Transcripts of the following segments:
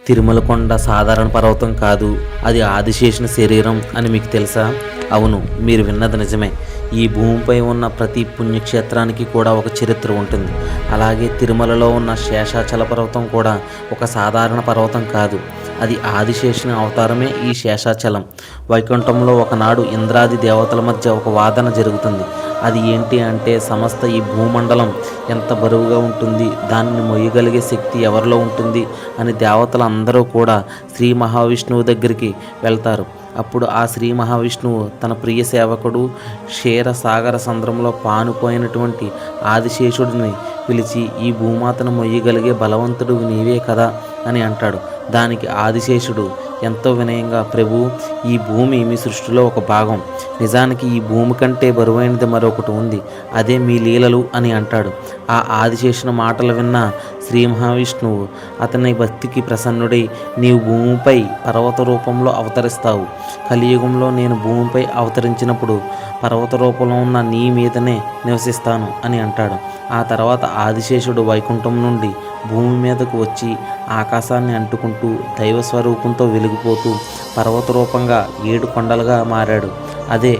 తిరుమల కొండ సాధారణ పర్వతం కాదు, అది ఆదిశేషుని శరీరం అని మీకు తెలుసా? అవును, మీరు విన్నది నిజమే. ఈ భూమిపై ఉన్న ప్రతి పుణ్యక్షేత్రానికి కూడా ఒక చరిత్ర ఉంటుంది. అలాగే తిరుమలలో ఉన్న శేషాచల పర్వతం కూడా ఒక సాధారణ పర్వతం కాదు, అది ఆదిశేషుని అవతారమే ఈ శేషాచలం. వైకుంఠంలో ఒకనాడు ఇంద్రాది దేవతల మధ్య ఒక వాదన జరుగుతుంది. అది ఏంటి అంటే, సమస్త ఈ భూమండలం ఎంత బరువుగా ఉంటుంది, దానిని మొయ్యగలిగే శక్తి ఎవరిలో ఉంటుంది అని దేవతలందరూ కూడా శ్రీ మహావిష్ణువు దగ్గరికి వెళ్తారు. అప్పుడు ఆ శ్రీ మహావిష్ణువు తన ప్రియ సేవకుడు క్షీరసాగర సంద్రంలో పానుపోయినటువంటి ఆదిశేషుడిని పిలిచి, ఈ భూమాతను మొయ్యగలిగే బలవంతుడు నీవే కదా అని అంటాడు. దానికి ఆదిశేషుడు ఎంతో వినయంగా, ప్రభు, ఈ భూమి మీ సృష్టిలో ఒక భాగం. నిజానికి ఈ భూమి కంటే బరువైనది మరొకటి ఉంది, అదే మీ లీలలు అని అంటాడు. ఆ ఆదిశేషుని మాటలు విన్న శ్రీ మహావిష్ణువు అతని భక్తికి ప్రసన్నుడై, నీవు భూమిపై పర్వత రూపంలో అవతరిస్తావు. కలియుగంలో నేను భూమిపై అవతరించినప్పుడు పర్వత రూపంలో ఉన్న నీ మీదనే నివసిస్తాను అని అంటాడు. ఆ తర్వాత ఆదిశేషుడు వైకుంఠం నుండి భూమి మీదకు వచ్చి ఆకాశాన్ని అంటుకుంటూ దైవ స్వరూపంతో వెలిగిపోతూ పర్వత రూపంగా 7 కొండలుగా మారాడు. అదే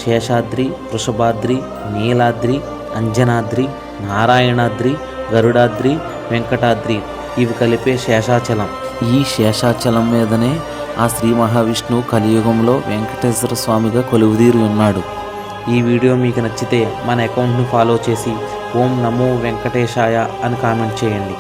శేషాద్రి, వృషభాద్రి, నీలాద్రి, అంజనాద్రి, నారాయణాద్రి, గరుడాద్రి, వెంకటాద్రి. ఇవి కలిపే శేషాచలం. ఈ శేషాచలం మీదనే ఆ శ్రీ మహావిష్ణువు కలియుగంలో వెంకటేశ్వర స్వామిగా కొలువుదీరి ఉన్నాడు. ఈ వీడియో మీకు నచ్చితే మన అకౌంట్ని ఫాలో చేసి ఓం నమో వెంకటేశాయ అని కామెంట్ చేయండి.